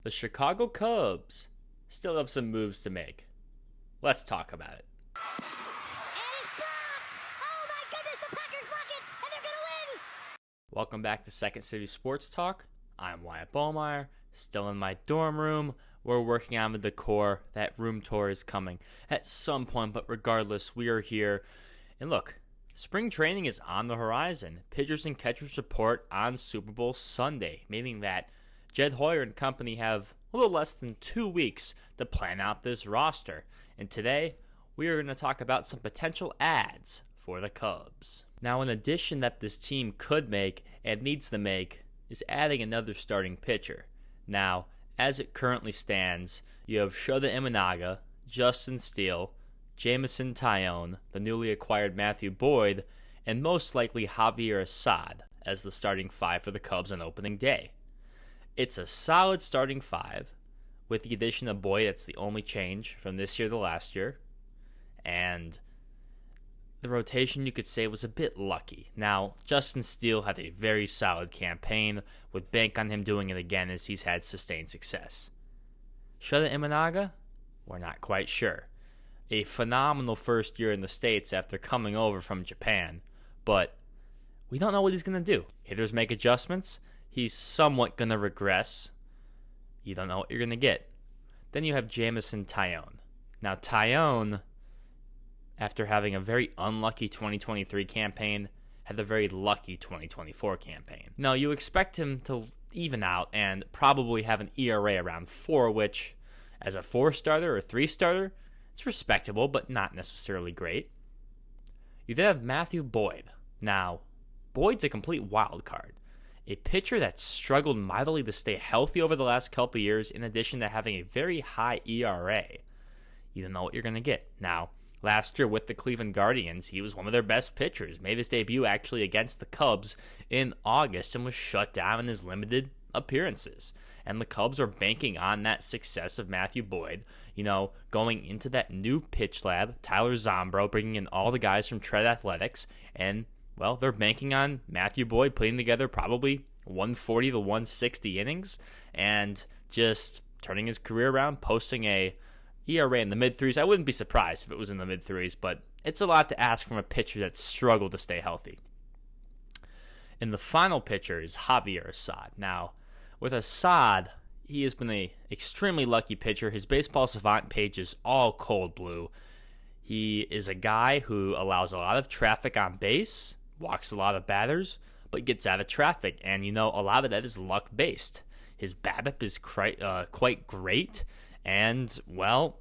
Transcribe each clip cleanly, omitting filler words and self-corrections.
The Chicago Cubs still have some moves to make. Let's talk about it. And it's blocked! Oh my goodness, the Packers block it, and they're gonna win! Welcome back to Second City Sports Talk. I'm Wyatt Ballmeyer, still in my dorm room. We're working on the decor. That room tour is coming at some point, but regardless, we are here. And look, spring training is on the horizon. Pitchers and catchers report on Super Bowl Sunday, meaning that Jed Hoyer and company have a little less than 2 weeks to plan out this roster. And today, we are going to talk about some potential adds for the Cubs. Now, an addition that this team could make and needs to make is adding another starting pitcher. Now, as it currently stands, you have Shota Imanaga, Justin Steele, Jameson Taillon, the newly acquired Matthew Boyd, and most likely Javier Assad as the starting five for the Cubs on opening day. It's a solid starting five. With the addition of Boyd, that's the only change from this year to last year. And the rotation, you could say, was a bit lucky. Now, Justin Steele had a very solid campaign. Would bank on him doing it again as he's had sustained success. Shota Imanaga? We're not quite sure. A phenomenal first year in the States after coming over from Japan. But we don't know what he's going to do. Hitters make adjustments. He's somewhat going to regress. You don't know what you're going to get. Then you have Jameson Taillon. Now, Taillon, after having a very unlucky 2023 campaign, had a very lucky 2024 campaign. Now, you expect him to even out and probably have an ERA around 4, which, as a 4-starter or 3-starter, it's respectable, but not necessarily great. You then have Matthew Boyd. Now, Boyd's a complete wild card. A pitcher that struggled mightily to stay healthy over the last couple of years, in addition to having a very high ERA. You don't know what you're going to get. Now, last year with the Cleveland Guardians, he was one of their best pitchers. Made his debut actually against the Cubs in August and was shut down in his limited appearances. And the Cubs are banking on that success of Matthew Boyd, going into that new pitch lab, Tyler Zombro, bringing in all the guys from Tread Athletics, and well, they're banking on Matthew Boyd putting together probably 140 to 160 innings and just turning his career around, posting a ERA in the mid-threes. I wouldn't be surprised if it was in the mid-threes, but it's a lot to ask from a pitcher that struggled to stay healthy. And the final pitcher is Javier Assad. Now, with Assad, he has been an extremely lucky pitcher. His baseball savant page is all cold blue. He is a guy who allows a lot of traffic on base, walks a lot of batters, but gets out of traffic. And, a lot of that is luck-based. His BABIP is quite great. And, well,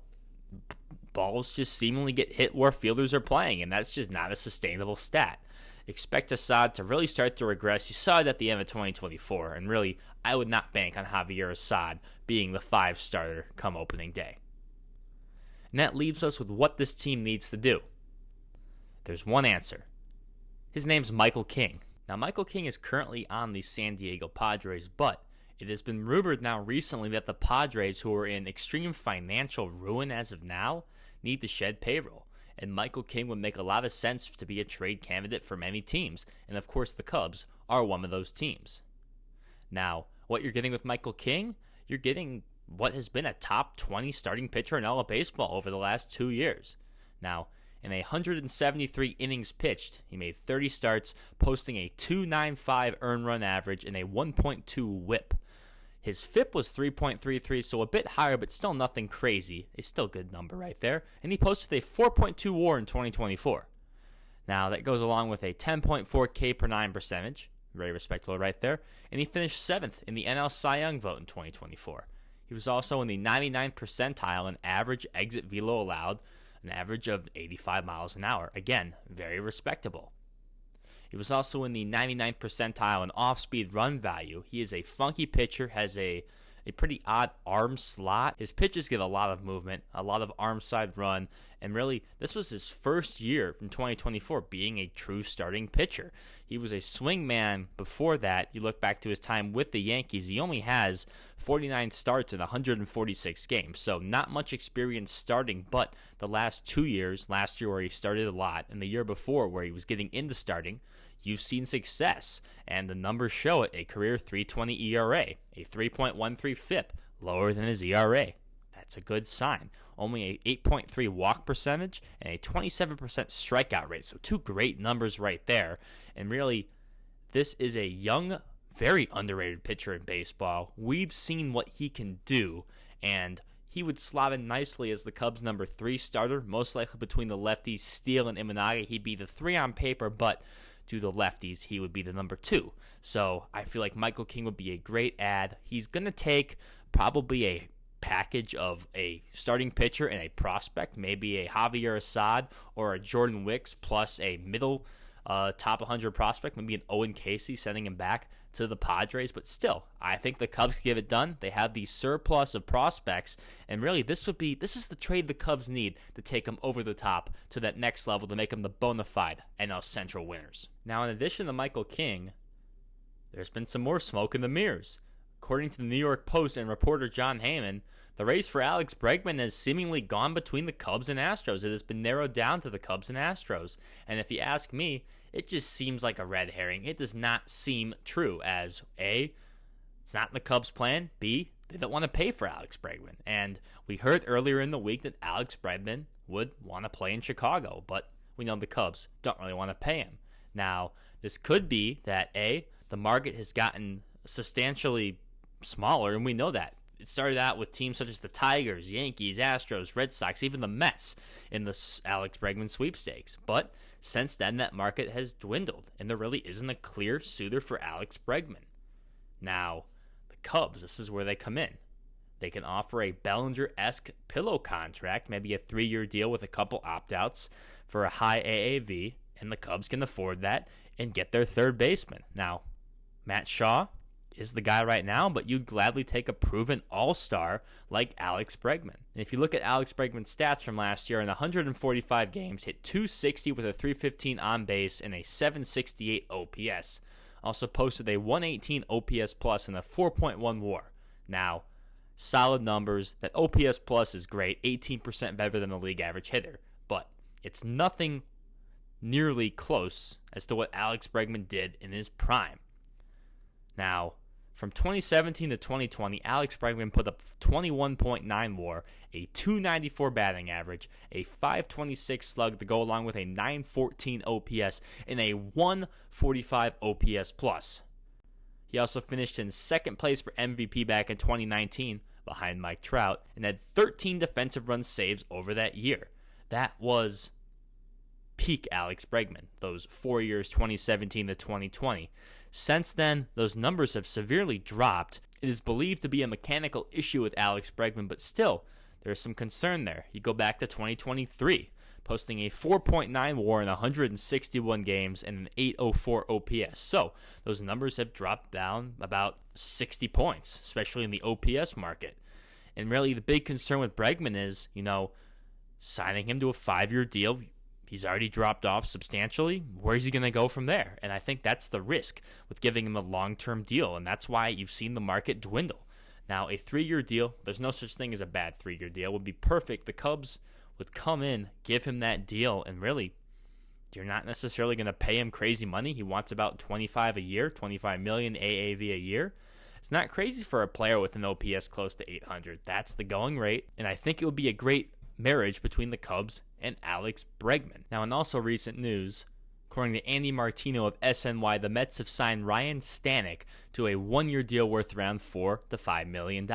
balls just seemingly get hit where fielders are playing. And that's just not a sustainable stat. Expect Assad to really start to regress. You saw it at the end of 2024. And really, I would not bank on Javier Assad being the 5-starter come opening day. And that leaves us with what this team needs to do. There's one answer. His name's Michael King. Now, Michael King is currently on the San Diego Padres, but it has been rumored now recently that the Padres, who are in extreme financial ruin as of now, need to shed payroll. And Michael King would make a lot of sense to be a trade candidate for many teams. And of course, the Cubs are one of those teams. Now, what you're getting with Michael King, you're getting what has been a top 20 starting pitcher in all of baseball over the last 2 years. Now, in 173 innings pitched, he made 30 starts, posting a 2.95 earned run average and a 1.2 whip. His FIP was 3.33, so a bit higher, but still nothing crazy. A still good number right there. And he posted a 4.2 WAR in 2024. Now, that goes along with a 10.4 K per 9 percentage. Very respectable right there. And he finished 7th in the NL Cy Young vote in 2024. He was also in the 99th percentile in average exit velo allowed, an average of 85 miles an hour. Again, very respectable. He was also in the 99th percentile in off-speed run value. He is a funky pitcher, has a pretty odd arm slot. His pitches get a lot of movement, a lot of arm side run, and really, this was his first year in 2024 being a true starting pitcher. He was a swing man before that. You look back to his time with the Yankees, he only has 49 starts in 146 games, so not much experience starting, but the last 2 years, last year where he started a lot, and the year before where he was getting into starting, you've seen success, and the numbers show it. A career 3.20 ERA, a 3.13 FIP, lower than his ERA. That's a good sign. Only a 8.3 walk percentage and a 27% strikeout rate. So 2 great numbers right there. And really, this is a young, very underrated pitcher in baseball. We've seen what he can do, and he would slot in nicely as the Cubs' number 3 starter, most likely between the lefties Steele and Imanaga. He'd be the 3 on paper, but to the lefties, he would be the number 2. So I feel like Michael King would be a great add. He's going to take probably a package of a starting pitcher and a prospect, maybe a Javier Assad or a Jordan Wicks plus a middle top 100 prospect, maybe an Owen Casey, sending him back to the Padres. But still, I think the Cubs can get it done. They have the surplus of prospects, and really this is the trade the Cubs need to take them over the top to that next level, to make them the bona fide NL Central winners. Now, in addition to Michael King, there's been some more smoke in the mirrors. According to the New York Post and reporter John Heyman, the race for Alex Bregman has seemingly gone between the Cubs and Astros. It has been narrowed down to the Cubs and Astros. And if you ask me, it just seems like a red herring. It does not seem true, as A, it's not in the Cubs' plan, B, they don't want to pay for Alex Bregman. And we heard earlier in the week that Alex Bregman would want to play in Chicago, but we know the Cubs don't really want to pay him. Now, this could be that A, the market has gotten substantially smaller, and we know that. It started out with teams such as the Tigers, Yankees, Astros, Red Sox, even the Mets in the Alex Bregman sweepstakes. But since then, that market has dwindled, and there really isn't a clear suitor for Alex Bregman. Now, the Cubs, this is where they come in. They can offer a Bellinger-esque pillow contract, maybe a 3-year deal with a couple opt-outs for a high AAV, and the Cubs can afford that and get their third baseman. Now, Matt Shaw is the guy right now, but you'd gladly take a proven all-star like Alex Bregman. And if you look at Alex Bregman's stats from last year, in 145 games, hit .260 with a .315 on base and a .768 OPS. Also posted a .118 OPS plus and a 4.1 WAR. Now, solid numbers. That OPS plus is great, 18% better than the league average hitter, but it's nothing nearly close as to what Alex Bregman did in his prime. Now, from 2017 to 2020, Alex Bregman put up 21.9 WAR, a .294 batting average, a .526 slug to go along with a .914 OPS, and a .145 OPS plus. He also finished in second place for MVP back in 2019, behind Mike Trout, and had 13 defensive run saves over that year. That was peak Alex Bregman, those 4 years, 2017 to 2020. Since then, those numbers have severely dropped. It is believed to be a mechanical issue with Alex Bregman, but still, there's some concern there. You go back to 2023, posting a 4.9 WAR in 161 games and an 804 OPS. So, those numbers have dropped down about 60 points, especially in the OPS market. And really, the big concern with Bregman is, signing him to a 5-year deal. He's already dropped off substantially. Where is he going to go from there? And I think that's the risk with giving him a long-term deal, and that's why you've seen the market dwindle. Now, a 3-year deal, there's no such thing as a bad 3-year deal, would be perfect. The Cubs would come in, give him that deal, and really, you're not necessarily going to pay him crazy money. He wants about $25 a year, $25 million AAV a year. It's not crazy for a player with an OPS close to 800. That's the going rate, and I think it would be a great marriage between the Cubs and Alex Bregman. Now, in also recent news, according to Andy Martino of SNY, the Mets have signed Ryan Stanek to a 1-year deal worth around $4 to $5 million.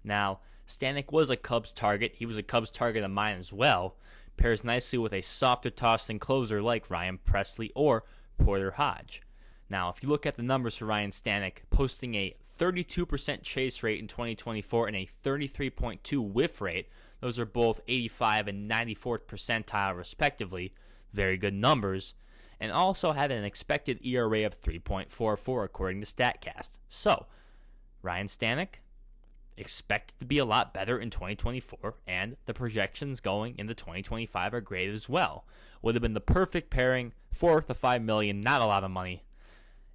Now, Stanek was a Cubs target. He was a Cubs target of mine as well. Pairs nicely with a softer tossing closer like Ryan Presley or Porter Hodge. Now, if you look at the numbers for Ryan Stanek, posting a 32% chase rate in 2024 and a 33.2 whiff rate, those are both 85 and 94th percentile respectively. Very good numbers. And also had an expected ERA of 3.44 according to StatCast. So, Ryan Stanek expected to be a lot better in 2024, and the projections going into 2025 are great as well. Would have been the perfect pairing, $4 to $5 million, not a lot of money.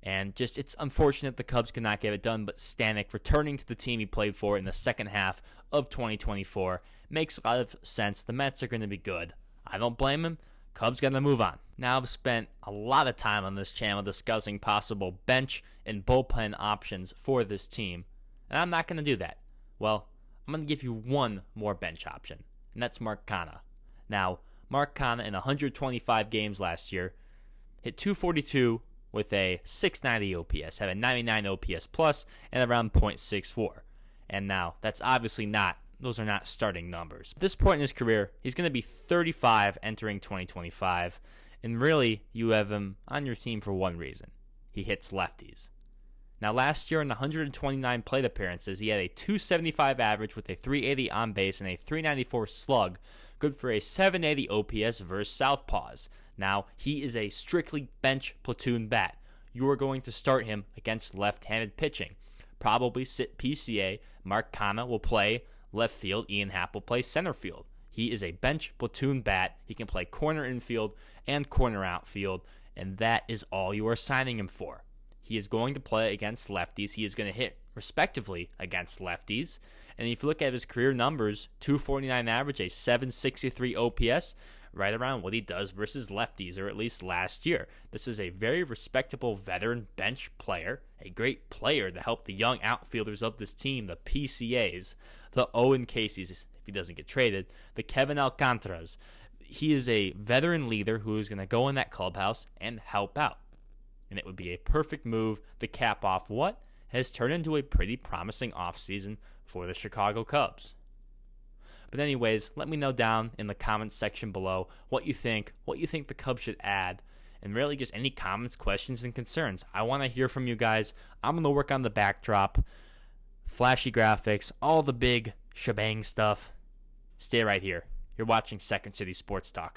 And just, it's unfortunate the Cubs cannot get it done, but Stanek returning to the team he played for in the second half of 2024 makes a lot of sense. The Mets are going to be good. I don't blame him. Cubs got to move on. Now, I've spent a lot of time on this channel discussing possible bench and bullpen options for this team, and I'm not going to do that. Well, I'm going to give you one more bench option, and that's Mark Canha. Now, Mark Canha in 125 games last year hit 242 with a 690 OPS, had a 99 OPS plus, and around .64. And now, those are not starting numbers. At this point in his career, he's going to be 35 entering 2025, and really, you have him on your team for one reason. He hits lefties. Now, last year in 129 plate appearances, he had a 275 average with a 380 on base and a 394 slug, good for a 780 OPS versus southpaws. Now, he is a strictly bench platoon bat. You are going to start him against left-handed pitching. Probably sit PCA. Mark Canha will play left field. Ian Happ will play center field. He is a bench platoon bat. He can play corner infield and corner outfield, and that is all you are signing him for. He is going to play against lefties. He is going to hit respectively against lefties. And if you look at his career numbers, 249 average, a 763 OPS, right around what he does versus lefties, or at least last year. This is a very respectable veteran bench player, a great player to help the young outfielders of this team, the PCAs, the Owen Caseys, if he doesn't get traded, the Kevin Alcantaras. He is a veteran leader who is going to go in that clubhouse and help out. And it would be a perfect move to cap off what has turned into a pretty promising offseason for the Chicago Cubs. But anyways, let me know down in the comments section below what you think the Cubs should add, and really just any comments, questions, and concerns. I want to hear from you guys. I'm going to work on the backdrop, flashy graphics, all the big shebang stuff. Stay right here. You're watching Second City Sports Talk.